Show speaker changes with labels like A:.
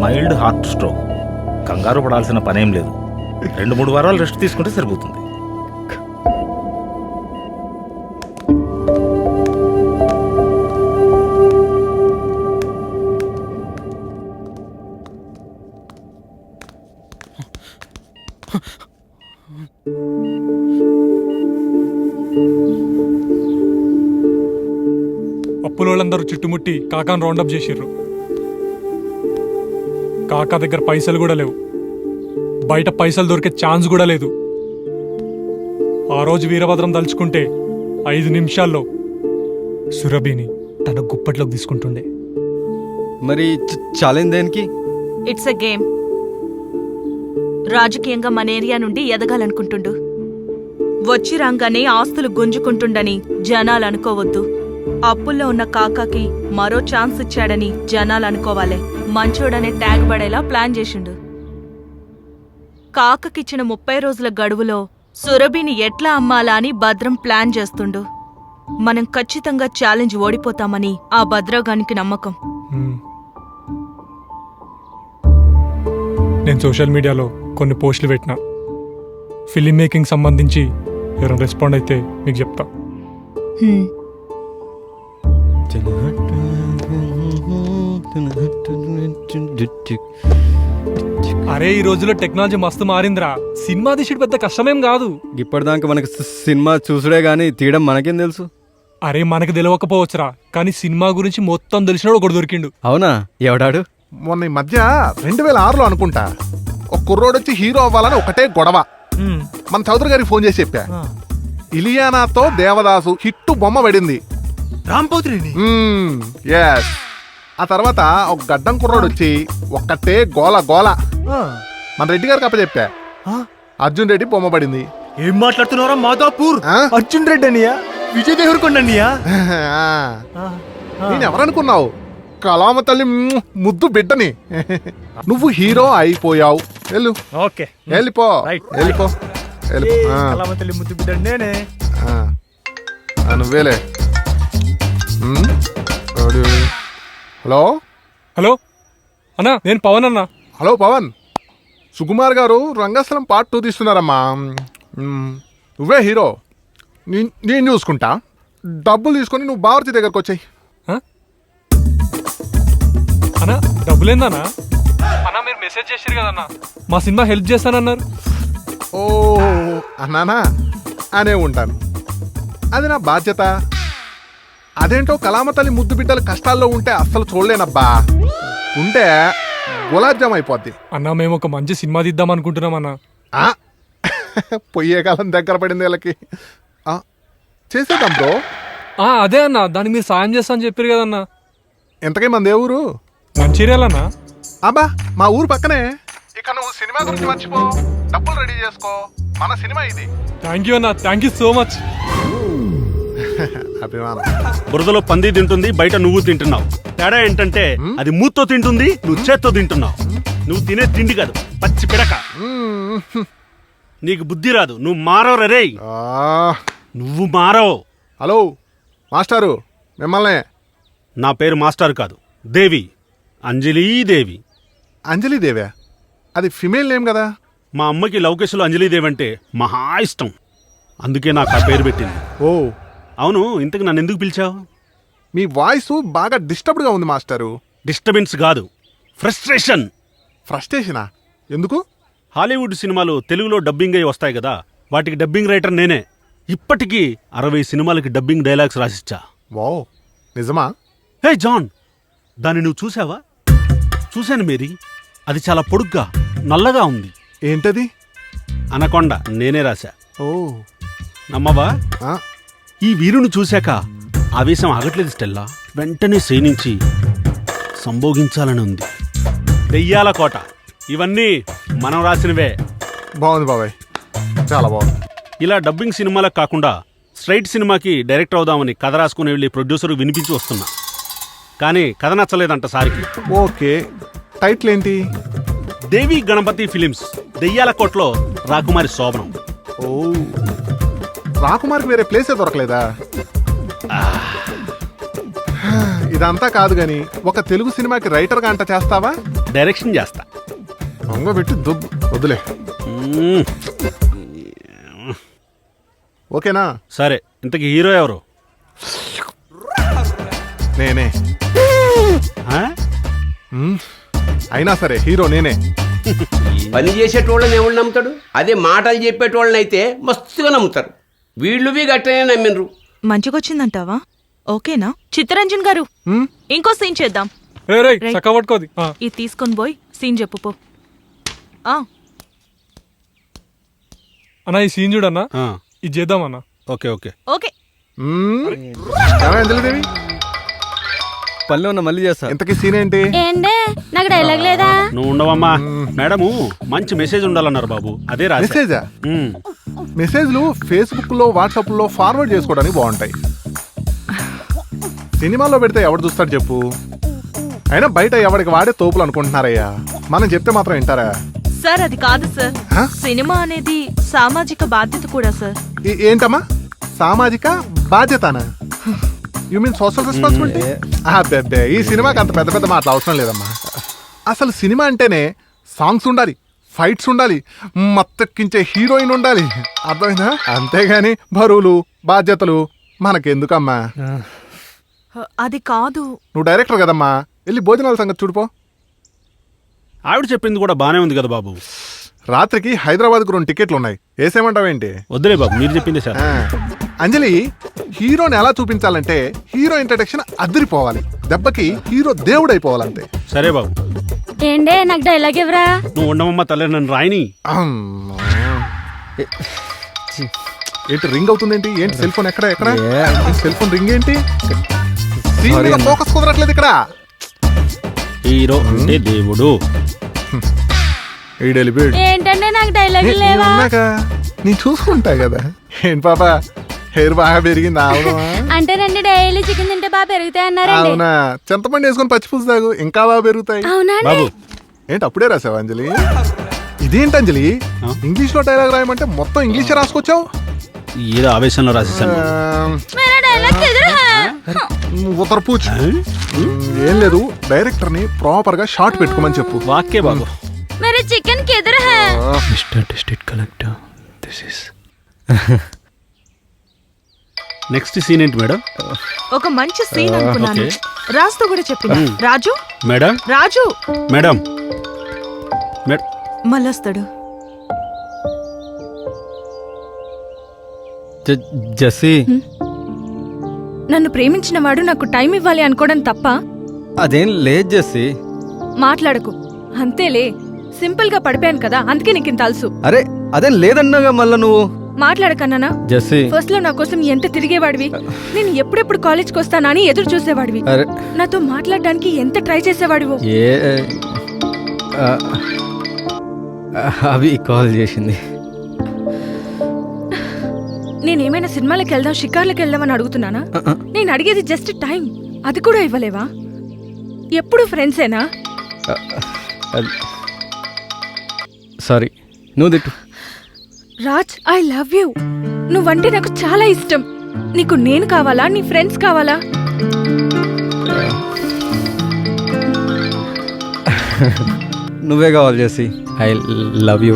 A: Mild heart stroke. కంగారు పడాల్సిన పనేం లేదు. 2-3 వారాలు రెస్ట్ తీసుకుంటే సరిపోతుంది.
B: అప్పులోళ్ళందరూ చుట్టుముట్టి కాకాను రౌండప్ చేసిర్రు. కాకా దగ్గర పైసలు కూడా లేవు. బయట పైసలు దొరికే ఛాన్స్ కూడా లేదు. ఆ రోజు వీరభద్రం తలుచుకుంటే 5 నిమిషాల్లో సురభిని తన గుప్పట్లోకి తీసుకుంటుండే.
C: మరి ఛాలెంజ్ దేనికి?
D: It's a game. రాజకీయంగా మన ఏరియా నుండి ఎదగాలనుకుంటుండు. వచ్చి రాగానే ఆస్తులు గుంజుకుంటుండని జనాలు అనుకోవద్దు. అప్పుల్లో ఉన్న కాకాకి మరో ఛాన్స్ ఇచ్చాడని జనాలు అనుకోవాలే. మంచోడనే ట్యాగ్ పడేలా ప్లాన్ చేసిండు. కాకకిచ్చిన 30 రోజుల గడువులో సురభిని ఎట్లా అమ్మాలా అని భద్రం ప్లాన్ చేస్తుండు. మనం ఖచ్చితంగా ఛాలెంజ్ ఓడిపోతామని ఆ భద్రగానికి నమ్మకం.
B: నేను సోషల్ మీడియాలో కొన్ని పోస్టులు పెట్టినా. ఫిలిం మేకింగ్ సంబంధించి ఎవరైనా రెస్పాండ్ అయితే మీకు చెప్తా. అరే, ఈ రోజుల్లో టెక్నాలజీ మస్తు మారిందిరా. సినిమా తీసేది పెద్ద కష్టమేం కాదు.
C: ఇప్పటిదాకా మనకి సినిమా చూసుడే గానీ తీయడం మనకేం తెలుసు?
B: అరే, మనకు తెలియకపోవచ్చురా, కానీ సినిమా గురించి మొత్తం తెలిసినాడు ఒకడు దొరికిండు.
C: అవునా? ఎవడాడు?
E: మొన్న ఈ మధ్య 2006లో అనుకుంటా ఒక కుర్రోడు వచ్చి హీరో అవ్వాలని ఒకటే గొడవ. మన చౌదరి గారికి ఫోన్ చేసి చెప్పా. ఇలియానాతో దేవదాసు హిట్టు బొమ్మ పడింది. ఎస్. ఆ తర్వాత ఒక గడ్డం కుర్రోడు వచ్చి ఒక్కటే గోల గోల. మన రెడ్డి గారికి అప్పచెప్పా. అర్జున్ రెడ్డి బొమ్మ పడింది.
F: ఏం మాట్లాడుతున్నారా? మాదాపూర్ అర్జున్ రెడ్డి అనియా? విజయ్ దేవరకొండ అనియా?
E: నేను ఎవరనుకున్నావు? కలామ తల్లి ముద్దు బిడ్డని. నువ్వు హీరో అయిపోయావు. వెళ్ళు.
F: ఓకే,
E: వెళ్ళిపో వెళ్ళిపో
F: తల్లి ముద్దు బిడ్డ నేనే.
E: నువ్వేలే. హలో
B: హలో అన్నా, నేను పవన్ అన్నా.
E: హలో పవన్. సుకుమార్ గారు రంగస్థలం పార్ట్ 2 తీస్తున్నారమ్మా. నువ్వే హీరో. నేను చూసుకుంటా. డబ్బులు తీసుకొని నువ్వు భారతి దగ్గరకు వచ్చాయి.
B: అన్నా, డబ్బులేందన్నా? అన్నా, మీరు మెసేజ్ చేసారు కదన్నా, మా సినిమా హెల్ప్ చేస్తానన్నారు.
E: ఓ అన్నానా? అనే ఉంటాను. అది నా బాధ్యత. అదేంటో కలామ తల్లి ముద్దు బిడ్డలు కష్టాల్లో ఉంటే అస్సలు చూడలేనబ్బా. ఉంటే గులాబ్ జామ్ అయిపోద్ది.
B: అన్నా, మేము ఒక మంచి సినిమా తీద్దాం అనుకుంటున్నాం అన్నా.
E: పొయ్యే కాలం దగ్గర పడింది వీళ్ళకి. చేసేద్దాం బ్రో.
B: అదే అన్నా, దానికి మీరు సాయం చేస్తా అని చెప్పారు కదన్నా.
E: ఎంతకీ మంది ఏ ఊరు?
B: మంచిర్యాలన్నా.
E: అబ్బా, మా ఊరు పక్కనే. ఇక నువ్వు సినిమా గురించి మర్చిపో. డబ్బులు రెడీ చేసుకో. మన సినిమా ఇది.
B: థ్యాంక్ యూ అన్నా, థ్యాంక్ యూ సో మచ్.
E: అభిమానం.
F: బురదలో పంది తింటుంది, బయట నువ్వు తింటున్నావు. తేడా ఏంటంటే అది మూత్తో తింటుంది, నువ్వు చేత్తో తింటున్నావు. నువ్వు తినే తిండి కాదు, పచ్చి పిడక. నీకు బుద్ధి రాదు, నువ్వు మారవు రే. నువ్వు మారవు.
E: హలో మాస్టారు, మిమ్మల్నే.
F: నా పేరు మాస్టర్ కాదు, దేవి. అంజలీదేవి.
E: అంజలీదేవా? అది ఫిమేల్ నేమ్ కదా.
F: మా అమ్మకి లవకేశ్లో అంజలీదేవి అంటే మహా ఇష్టం, అందుకే నాకు ఆ పేరు పెట్టింది.
E: ఓ
F: అవును, ఇంతకు నన్ను ఎందుకు పిలిచావు?
E: మీ వాయిస్ బాగా డిస్టర్బ్డ్గా ఉంది మాస్టారు.
F: డిస్టర్బెన్స్ కాదు, ఫ్రస్ట్రేషన్.
E: ఫ్రస్ట్రేషనా? ఎందుకు?
F: హాలీవుడ్ సినిమాలు తెలుగులో డబ్బింగ్ అయి వస్తాయి కదా, వాటికి డబ్బింగ్ రైటర్ నేనే. ఇప్పటికీ 60 సినిమాలకి డబ్బింగ్ డైలాగ్స్ రాసిచ్చా.
E: వావ్, నిజమా?
F: హే జాన్, దాన్ని నువ్వు చూసావా? చూశాను మేరీ. అది చాలా పొడుగ్గా నల్లగా ఉంది.
E: ఏంటది?
F: అనకొండ. నేనే రాశా.
E: ఓ,
F: నమ్మవా? ఈ వీరుని చూశాక ఆవేశం ఆగట్లేదు స్టెల్లా. వెంటనే సేనించి సంభోగించాలని ఉంది. దెయ్యాల కోట, ఇవన్నీ మనం రాసినవే.
E: బాగుంది బాబాయ్, చాలా బాగుంది.
F: ఇలా డబ్బింగ్ సినిమాలకు కాకుండా స్ట్రైట్ సినిమాకి డైరెక్టర్ అవుదామని కథ రాసుకుని వెళ్ళి ప్రొడ్యూసర్ వినిపించి వస్తున్నా. కానీ కథ నచ్చలేదంట సారికి.
E: ఓకే, టైటిల్ ఏంటి?
F: దేవి గణపతి ఫిలిమ్స్, దెయ్యాల కోటలో రాకుమారి శోభనం.
E: ఓ, రాకుమారికి వేరే ప్లేసే దొరకలేదా? ఇదంతా కాదు గాని ఒక తెలుగు సినిమాకి రైటర్గా అంట చేస్తావా?
F: డైరెక్షన్ చేస్తా.
E: దొంగ పెట్టి దుబ్బు వదిలే.
F: మ్మ్.
E: ఓకేనా?
F: సరే, ఇంతకీ హీరో ఎవరు?
E: నేనే.
F: ఆ?
E: అయినా సరే హీరో నేనే.
G: పని చేసేటోళ్ళని ఎవరు నమ్ముతాడు? అదే మాటలు చెప్పేటోళ్ళని అయితే మస్తుగా నమ్ముతారు. వీళ్ళు గట్టనే నమ్మినరు.
D: మంచిగొచ్చిందంటావా? ఓకేనా? చిత్తరంజన్ గారు, ఇంకో సీన్ చేద్దాం.
B: రేయ్ చక్క పట్టుకోది.
D: ఇది తీసుకొని పోయి సీన్ చెప్పు పో. ఆ,
B: అన్నా ఈ సీన్ చూడన్నా,
F: ఆ,
B: ఇది చేద్దామన్నా.
F: Okay okay.
D: ఓకే.
E: అంజలిదేవి
C: పనిలో ఉన్న మళ్ళీ చేస్తా.
E: ఇంతకీ సీన్ ఏంటి?
H: ఏండే నాకు డైలాగ్ లేదా?
F: నువ్వు ఉండవమ్మా. మేడము మంచి మెసేజ్ ఉండాలన్నారు బాబు, అదే రాసా.
E: మెసేజా?
F: మ్మ్.
E: మెసేజ్లు ఫేస్బుక్ లో వాట్సాప్ లో ఫార్వర్డ్ చేసుకోవడానికి బాగుంటాయి. సినిమాలో పెడితే ఎవడు చూస్తాడు చెప్పు? అయినా బయట ఎవరికి వాడే తోపులు అనుకుంటున్నారయ్యా. మనం చెప్తే మాత్రం వింటారా?
D: సార్ అది కాదు సార్.
E: హ?
D: సినిమా అనేది సామాజిక బాధ్యత కూడా సార్.
E: ఏంటమ్మా సామాజిక బాధ్యతనా? You mean social responsibility? అబ్బే, ఈ సినిమాకి అంత పెద్ద పెద్ద మాటలు అవసరం లేదమ్మా. అసలు సినిమా అంటేనే సాంగ్స్ ఉండాలి, ఫైట్స్ ఉండాలి, మత్తెక్కించే హీరోయిన్ ఉండాలి. అర్థమైందా? అంతేగాని బరువులు బాధ్యతలు మనకెందుకమ్మా?
D: అది కాదు.
E: నువ్వు డైరెక్టర్ కదమ్మా, వెళ్ళి భోజనాల సంగతి చూడుపో.
F: ఆవిడ చెప్పింది కూడా బానే ఉంది కదా బాబు.
E: రాత్రికి హైదరాబాద్కు 2 టికెట్లు ఉన్నాయి, వేసేయమంటావేంటి?
F: వద్దులే బాబు, మీరు చెప్పిందే సార్.
E: ఆ, అంజలి హీరోని ఎలా చూపించాలంటే హీరో ఇంట్రడక్షన్ అద్దరిపోవాలి, దెబ్బకి హీరో దేవుడైపోవాలంతే.
F: సరే బాబు.
H: ఏండే నాకు డైలాగ్ ఎవరా?
F: నువ్వు ఉండవమ్మా తల్లి, నన్ను రాయని.
E: అమ్మా. ఏంటి రింగ్ అవుతుందేంటి? ఏంటి సెల్ ఫోన్ ఎక్కడ ఎక్కడ? సెల్ ఫోన్ రింగ్ ఏంటి? ఫోకస్ కుదరట్లేదు ఇక్కడ.
F: హీరో అంటే దేవుడు.
H: ఏంటంటే నాకు డైలాగ్ లేవా?
E: నేను చూసుకుంటా కదా. ఏంటి పాప హెయిర్ బాగా పెరిగింది? అవునా?
H: అంటే రండి డైలీ చికెన్ తింటే బాగా పెరుగుతాయి అన్నారండి.
E: అవునా? చింతపండు వేసుకొని పచ్చిపులుసు తాగు, ఇంకా బాగా పెరుగుతాయి.
H: అవునా?
F: బాబు
E: ఏంటి అప్పుడే రాసావు అంజలి? ఇదేంటి అంజలి, ఇంగ్లీష్ లో డైలాగ్ రాయమంటే మొత్తం ఇంగ్లీష్ రాసుకొచ్చావు?
F: ఏదో ఆవేశంలో రాసేసాను.
H: మేరా డైలాగ్ ఎదురా?
E: ఉత్తరపూచ్. ఏం లేదు, డైరెక్టర్ ని ప్రాపర్ గా షార్ట్ పెట్టుకోమని చెప్పు.
F: వాక్యే బాబు.
H: मेरे चिकन किधर है?
C: Mister district collector, this is
F: next scene ఏంటి మేడం?
D: ఒక మంచి సీన్ అనుకున్నాను.
F: ఓకే.
D: రాజుతో కూడా చెప్పింది. Raju,
F: madam
D: Raju
F: madam madam
D: మళ్ళొస్తాడు.
C: జెస్సీ,
I: నన్ను ప్రేమించిన వాడు నాకు టైం ఇవ్వాలి అనుకోవడం తప్ప?
C: అదేం లేదు జెస్సీ.
I: మాట్లాడకు, అంతేలే. సింపుల్ గా పడిపోయాను కదా, అందుకే నీకు ఇంత అలుసు.
C: అరే అదేం లేదన్నాగా మళ్ళా నువ్వు.
I: మాట్లాడకన్నానా?
C: జెస్సీ,
I: ఫస్ట్ లో నా కోసం ఎంత తిరిగేవాడివి, నేను ఎప్పుడెప్పుడు కాలేజ్కి వస్తానా అని ఎదురు చూసేవాడివి,
C: అరే
I: నాతో మాట్లాడడానికి ఎంత ట్రై చేసేవాడివో.
C: ఏ ఆ, అవి కాల్ చేసింది.
I: నేనేమైనా సినిమాలకు వెళ్దాం, షికార్లకు వెళ్దాం అని అడుగుతున్నానా? నేను అడిగేది జస్ట్ టైం, అది కూడా ఇవ్వలేవా? ఎప్పుడు ఫ్రెండ్సేనా?
C: సారీ, నువ్వు తిట్టు.
I: Raj, I love you. నువ్వంటే నాకు చాలా ఇష్టం. నీకు నేను కావాలా, నీ ఫ్రెండ్స్ కావాలా?
C: నువ్వే కావాలి జెస్సీ. I love you.